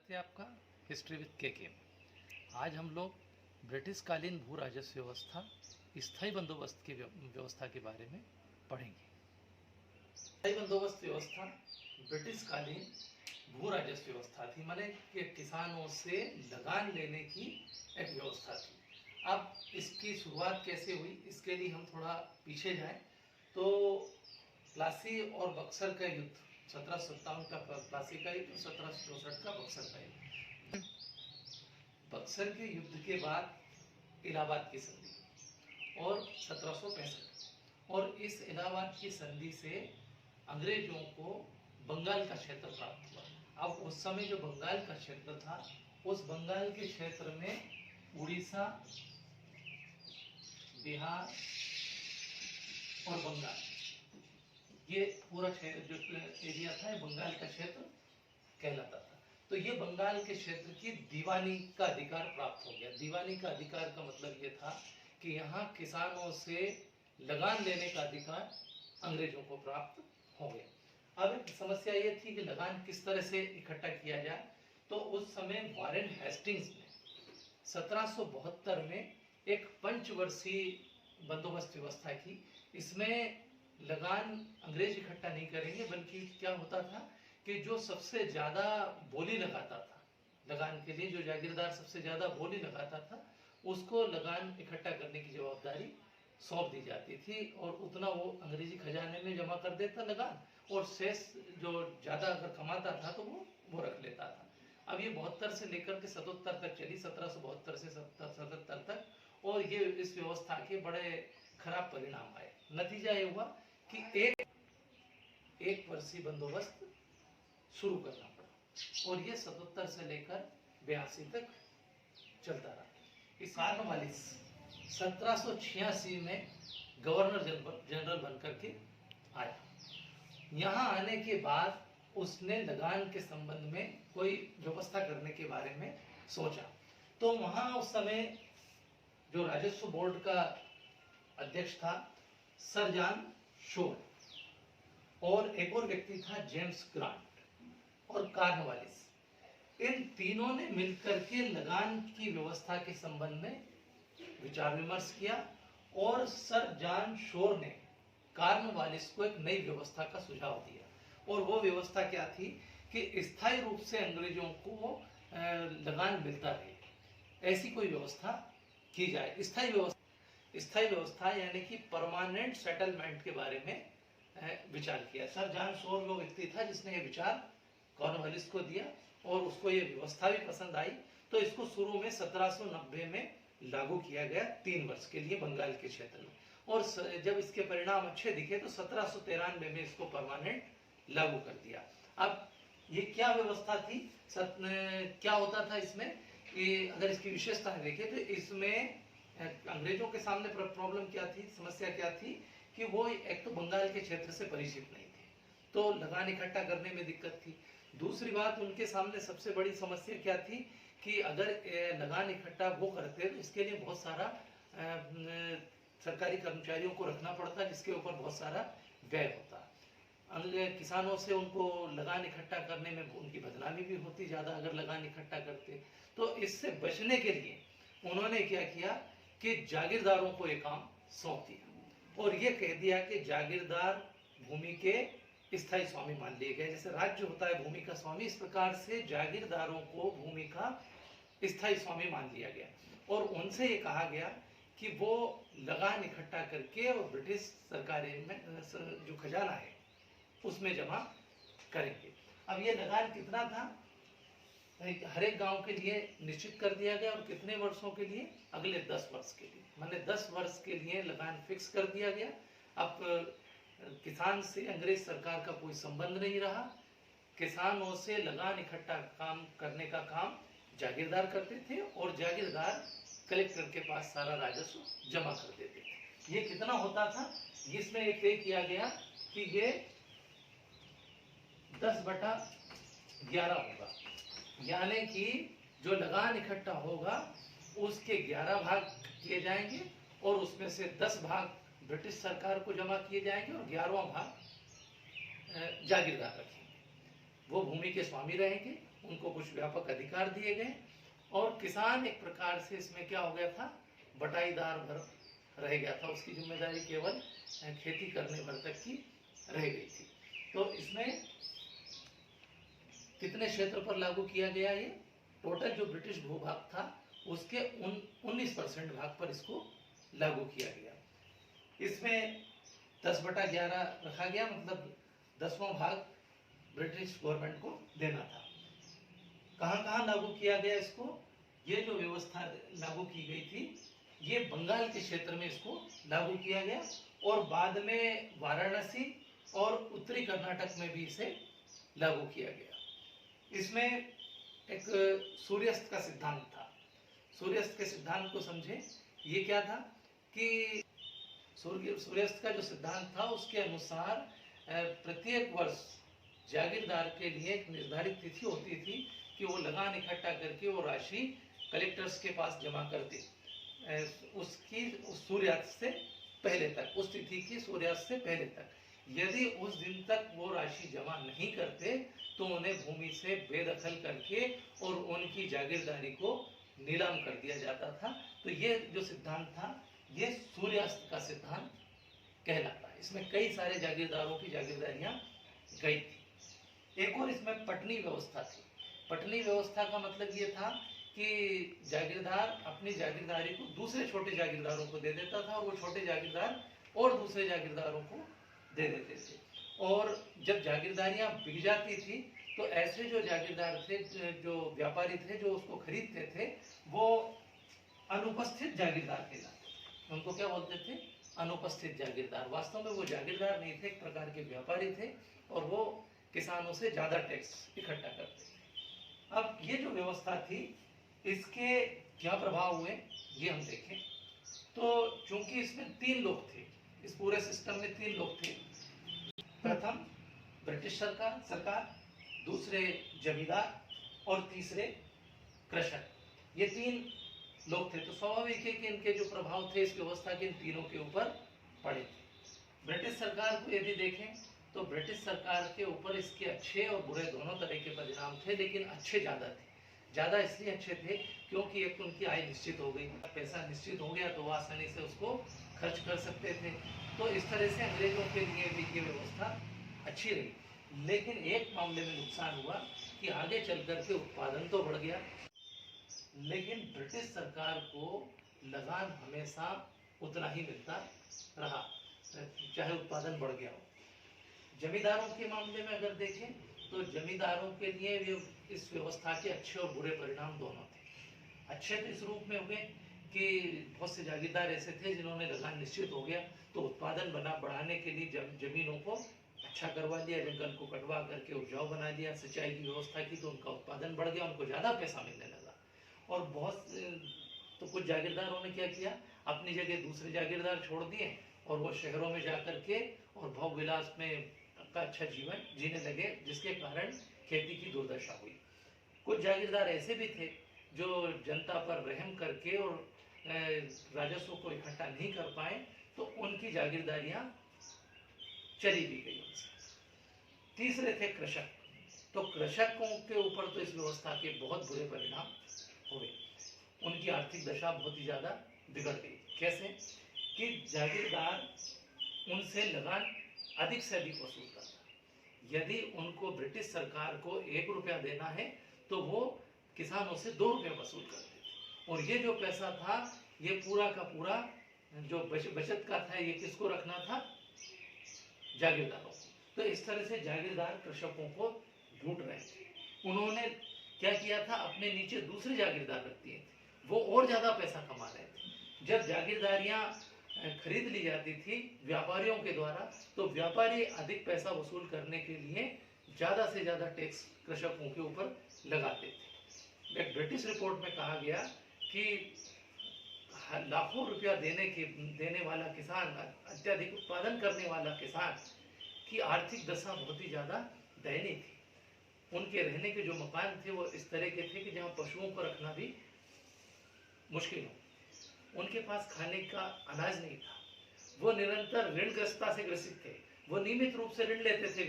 स्वागत है आपका हिस्ट्री विद के। आज हम लोग ब्रिटिश कालीन भू राजस्व व्यवस्था स्थायी बंदोबस्त की व्यवस्था के बारे में पढ़ेंगे। स्थायी बंदोबस्त व्यवस्था ब्रिटिश कालीन भू राजस्व व्यवस्था थी, माने कि किसानों से लगान लेने की एक व्यवस्था थी। अब इसकी शुरुआत कैसे हुई, इसके लिए हम थोड़ा पीछे जाएं तो प्लासी और बक्सर का युद्ध 1757 का प्लासी का युद्ध, 1764 का बक्सर का युद्ध। बक्सर के युद्ध के बाद इलाहाबाद की संधि और 1765, और इस इलाहाबाद की संधि से अंग्रेजों को बंगाल का क्षेत्र प्राप्त हुआ। अब उस समय जो बंगाल का क्षेत्र था, उस बंगाल के क्षेत्र में उड़ीसा, बिहार और बंगाल, ये पूरा जो एरिया था बंगाल का क्षेत्र कहलाता था। तो ये बंगाल के क्षेत्र की दीवानी का अधिकार प्राप्त हो गया। दीवानी का अधिकार का मतलब ये था कि यहाँ किसानों से लगान लेने का अधिकार अंग्रेजों को प्राप्त हो गया। अब एक समस्या ये थी कि लगान किस तरह से इकट्ठा किया जाए। तो उस समय वारेन हेस्टिंग्स ने 1772 में एक पंचवर्षीय बंदोबस्त व्यवस्था की। इसमें लगान अंग्रेज इकट्ठा नहीं करेंगे, बल्कि क्या होता था कि जो सबसे ज्यादा बोली लगाता था लगान के लिए, जो जागीरदार सबसे ज्यादा बोली लगाता था, उसको लगान इकट्ठा करने की जवाबदारी सौंप दी जाती थी, और उतना वो अंग्रेजी खजाने में जमा कर देता लगान, और शेष जो ज्यादा अगर कमाता था तो वो रख लेता था। अब ये 72 से लेकर के 77 तक चली, 1772 से 77 तक, और ये इस व्यवस्था के बड़े खराब परिणाम आए। नतीजा ये हुआ कि एक वर्षीय बंदोबस्त शुरू करना पड़ा, और ये 77 से लेकर 82 तक चलता रहा। इस कॉर्नवालिस 1786 में गवर्नर जनरल बनकर के आया। यहाँ आने के बाद उसने लगान के संबंध में कोई व्यवस्था करने के बारे में सोचा। तो वहां उस समय जो राजस्व बोर्ड का अध्यक्ष था सर जॉन शोर, और एक और व्यक्ति था जेम्स ग्रांट और कॉर्नवालिस। इन तीनों ने मिलकर के लगान की व्यवस्था के संबंध में विचार विमर्श किया, और सर जॉन शोर ने कॉर्नवालिस को एक नई व्यवस्था का सुझाव दिया। और वो व्यवस्था क्या थी कि स्थायी रूप से अंग्रेजों को लगान मिलता रहे, ऐसी कोई व्यवस्था की जाए। स्थायी व्यवस्था यानी कि परमानेंट सेटलमेंट के बारे में विचार किया। सर जॉन शोर वो व्यक्ति था जिसने ये विचार कॉर्नवालिस को दिया, और उसको ये व्यवस्था भी पसंद आई। तो इसको शुरू में 1790 में लागू किया गया 3 वर्ष के लिए बंगाल के क्षेत्र में, और जब इसके परिणाम अच्छे दिखे तो 1793 में इसको परमानेंट लागू कर दिया। अब ये क्या व्यवस्था थी, क्या होता था इसमें, अगर इसकी विशेषताएं देखें तो इसमें अंग्रेजों के सामने प्रॉब्लम क्या थी, समस्या क्या थी कि वो एक तो बंगाल के क्षेत्र से परिचित नहीं थे, तो लगान इकट्ठा करने में दिक्कत थी। दूसरी बात, उनके सामने सबसे बड़ी समस्या क्या थी कि अगर लगान इकट्ठा वो करते तो इसके लिए बहुत सारा सरकारी कर्मचारियों को रखना पड़ता, जिसके ऊपर बहुत सारा व्यय होता। किसानों से उनको लगान इकट्ठा करने में उनकी बदनामी भी होती ज्यादा अगर लगान इकट्ठा करते। तो इससे बचने के लिए उन्होंने क्या किया कि जागीरदारों को ये काम सौंप दिया, और ये कह दिया कि जागीरदार भूमि के स्थायी स्वामी मान लिए गए। जैसे राज्य होता है भूमि का स्वामी, इस प्रकार से जागीरदारों को भूमि का स्थायी स्वामी मान लिया गया, और उनसे ये कहा गया कि वो लगान इकट्ठा करके और ब्रिटिश सरकार में जो खजाना है उसमें जमा करेंगे। अब ये लगान कितना था, हर एक गांव के लिए निश्चित कर दिया गया, और कितने वर्षों के लिए, अगले 10 वर्ष के लिए, माने 10 वर्ष के लिए लगान फिक्स कर दिया गया। अब किसान से अंग्रेज सरकार का कोई संबंध नहीं रहा। किसानों से लगान इकट्ठा काम करने का काम जागीरदार करते थे, और जागीरदार कलेक्टर के पास सारा राजस्व जमा कर देते थे। ये कितना होता था, इसमें एक तय किया गया कि ये 10/11 होगा, यानी कि जो लगान इकट्ठा होगा उसके 11 भाग किए जाएंगे, और उसमें से 10 भाग ब्रिटिश सरकार को जमा किए जाएंगे, और 11वां भाग जागीरदार रखेंगे। वो भूमि के स्वामी रहेंगे, उनको कुछ व्यापक अधिकार दिए गए और किसान एक प्रकार से इसमें क्या हो गया था, बटाईदार भर रह गया था, उसकी जिम्मेदारी केवल खेती करने भर तक की रह गई थी। तो इसमें कितने क्षेत्र पर लागू किया गया, ये टोटल जो ब्रिटिश भूभाग था उसके 19% भाग पर इसको लागू किया गया। इसमें 10/11 रखा गया, मतलब 10वां भाग ब्रिटिश गवर्नमेंट को देना था। कहां कहां लागू किया गया इसको, ये जो व्यवस्था लागू की गई थी ये बंगाल के क्षेत्र में इसको लागू किया गया और बाद में वाराणसी और उत्तरी कर्नाटक में भी इसे लागू किया गया। इसमें एक सूर्यास्त का सिद्धांत था। सूर्यास्त के सिद्धांत को समझे, ये क्या था कि सूर्यास्त का जो सिद्धांत था उसके अनुसार प्रत्येक वर्ष जागीरदार के लिए एक निर्धारित तिथि होती थी कि वो लगान इकट्ठा करके वो राशि कलेक्टर्स के पास जमा करते, उसकी सूर्यास्त से पहले तक, उस तिथि की सूर्यास्त से पहले तक। यदि उस दिन तक वो राशि जमा नहीं करते तो उन्हें भूमि से बेदखल करके और उनकी जागीरदारी को नीलाम कर दिया जाता था। तो ये जो सिद्धांत था ये सूर्यास्त का सिद्धांत कहलाता है। इसमें कई सारे जागीरदारों की जागीरदारियां गई थी। एक और इसमें पटनी व्यवस्था थी। पटनी व्यवस्था का मतलब ये था कि जागीरदार अपनी जागीरदारी को दूसरे छोटे जागीरदारों को दे देता था और वो छोटे जागीरदार और दूसरे जागीरदारों को दे देते थे। और जब जागीरदारियां बिक जाती थी तो ऐसे जो जागीरदार थे, जो व्यापारी थे जो उसको खरीदते थे, वो अनुपस्थित जागीरदार कहलाते। उनको क्या बोलते थे, अनुपस्थित जागीरदार। वास्तव में वो जागीरदार नहीं थे, एक प्रकार के व्यापारी थे और वो किसानों से ज्यादा टैक्स इकट्ठा करते थे। अब ये जो व्यवस्था थी इसके क्या प्रभाव हुए ये हम देखें। तो चूंकि इसमें 3 लोग थे, इस पूरे सिस्टम में 3 लोग थे। प्रथम ब्रिटिश सरकार, दूसरे जमींदार और तीसरे कृषक। ये 3 लोग थे। तो स्वाभाविक है कि इनके जो प्रभाव थे इस व्यवस्था के इन तीनों के ऊपर पड़े थे। ब्रिटिश सरकार को यदि देखें तो ब्रिटिश सरकार के ऊपर इसके अच्छे और बुरे दोनों तरह के परिणाम थे, लेकिन अच्छे ज्यादा थे। ज्यादा इसलिए अच्छे थे क्योंकि एक उनकी आय निश्चित हो गई, पैसा निश्चित हो गया तो वो आसानी से उसको खर्च कर सकते थे। तो इस तरह से अंग्रेजों के लिए भी ये व्यवस्था अच्छी रही। लेकिन एक मामले में नुकसान हुआ कि आगे चल करके उत्पादन तो बढ़ गया, लेकिन ब्रिटिश सरकार को लगान हमेशा उतना ही मिलता रहा, चाहे उत्पादन बढ़ गया हो। जमींदारों के मामले में अगर देखें तो जमींदारों के लिए इस व्यवस्था के अच्छे और बुरे परिणाम दोनों थे। अच्छे तो इस रूप में हो गए कि बहुत से जागीरदार ऐसे थे जिन्होंने लगान निश्चित हो गया तो उत्पादन बढ़ाने के लिए जमीनों को अच्छा करवा दिया, जंगल को कटवा करके उपजाऊ बना दिया, सिंचाई की व्यवस्था की तो उनका उत्पादन बढ़ गया, उनको ज्यादा पैसा मिलने लगा। और बहुत तो कुछ जागीरदारों ने क्या किया, अपनी जगह दूसरे जागीरदार छोड़ दिए और वो शहरों में जाकर के और भोग विलास में का अच्छा जीवन जीने लगे, जिसके कारण खेती की दुर्दशा हुई। कुछ जागीरदार ऐसे भी थे जो जनता पर रहम करके और राजस्व को इकट्ठा नहीं कर पाए तो उनकी जागीरदारियां चली भी गई उनसे। तीसरे थे कृषक। तो कृषकों के ऊपर तो इस व्यवस्था के बहुत बुरे परिणाम हुए। उनकी आर्थिक दशा बहुत ही ज्यादा बिगड़ गई। कैसे कि जागीरदार उनसे लगान अधिक से अधिक वसूल करता। यदि उनको ब्रिटिश सरकार को 1 रुपया देना है तो वो किसानों से 2 रुपया वसूल करते थे। और ये जो पैसा था ये पूरा का पूरा जो बचत का था ये किसको रखना था, जागीरदारों को। तो इस तरह से जागीरदार कृषकों को लूट रहे थे। उन्होंने क्या किया था, अपने नीचे दूसरे जागीरदार रख दिए थे, वो और ज्यादा पैसा कमा रहे थे। जब जागीरदारियां खरीद ली जाती थी व्यापारियों के द्वारा तो व्यापारी अधिक पैसा वसूल करने के लिए ज्यादा से ज्यादा टैक्स कृषकों के ऊपर लगाते थे। एक ब्रिटिश रिपोर्ट में कहा गया कि लाखों रुपया देने वाला किसान, अत्यधिक उत्पादन करने वाला किसान की आर्थिक दशा बहुत ही ज्यादा दयनीय थी। उनके रहने के जो मकान थे वो इस तरह के थे कि जहाँ पशुओं को रखना भी मुश्किल हो। उनके पास खाने का अनाज नहीं था। वो निरंतर ऋणग्रस्तता से ग्रसित थे। वो नियमित रूप से ऋण लेते थे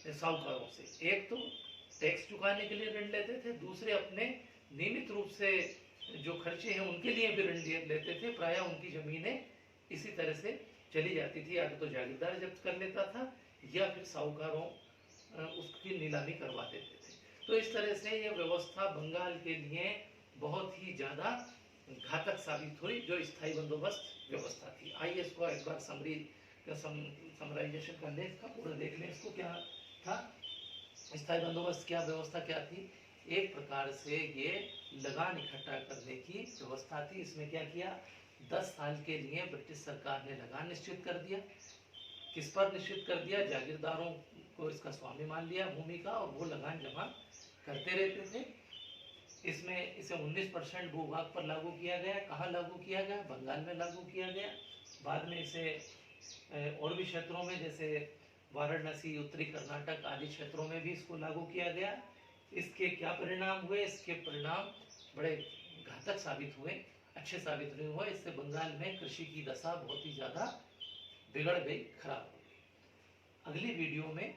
साहूकारों से। एक तो टैक्स चुकाने के लिए ऋण लेते थे, दूसरे अपने नियमित रूप से जो खर्चे हैं उनके लिए भी ऋण लेते थे। प्रायः उनकी जमीनें इसी तरह से चली जाती थी, या तो जागीरदार जब्त कर लेता था या फिर साहूकारों उसकी नीलामी करवा देते थे। तो इस तरह से ये व्यवस्था बंगाल के लिए बहुत ही ज़्यादा घातक साबित हुई, जो स्थायी बंदोबस्त व्यवस्था थी। आइए इसको एक बार समराइजेशन कर लें, इसका पूरा देख लें इसको क्या था। स्थायी बंदोबस्त क्या व्यवस्था क्या थी? एक प्रकार से ये लगान इकट्ठा करने की व्यवस्था थी। इसमें क्या किया, 10 साल के लिए ब्रिटिश सरकार ने लगान निश्चित कर दिया। किस पर निश्चित कर दिया? जागीरदारों को इसका स्वामी मान लिया भूमि का, और वो लगान जमा करते रहते थे। इसमें इसे 19% भूभाग पर लागू किया गया। कहाँ लागू किया गया? बंगाल में लागू किया गया। बाद में इसे और भी क्षेत्रों में, जैसे वाराणसी, उत्तरी कर्नाटक आदि क्षेत्रों में भी इसको लागू किया गया। इसके क्या परिणाम हुए? इसके परिणाम बड़े घातक साबित हुए, अच्छे साबित नहीं हुए। इससे बंगाल में कृषि की दशा बहुत ही ज़्यादा बिगड़ गई, खराब हो गई। अगली वीडियो में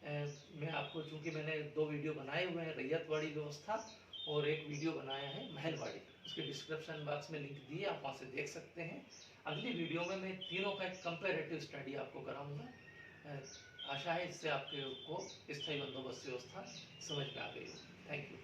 मैं आपको, चूंकि मैंने 2 वीडियो बनाए हुए हैं, रैयतवाड़ी व्यवस्था और एक वीडियो बनाया है महलवाड़ी, उसके डिस्क्रिप्शन बॉक्स में लिंक दिए, आप वहाँ से देख सकते हैं। अगली वीडियो में मैं तीनों का एक कंपैरेटिव स्टडी आपको कराऊंगा। आशा है इससे आपके को स्थायी बंदोबस्त व्यवस्था समझ में आ गई हो। Thank you.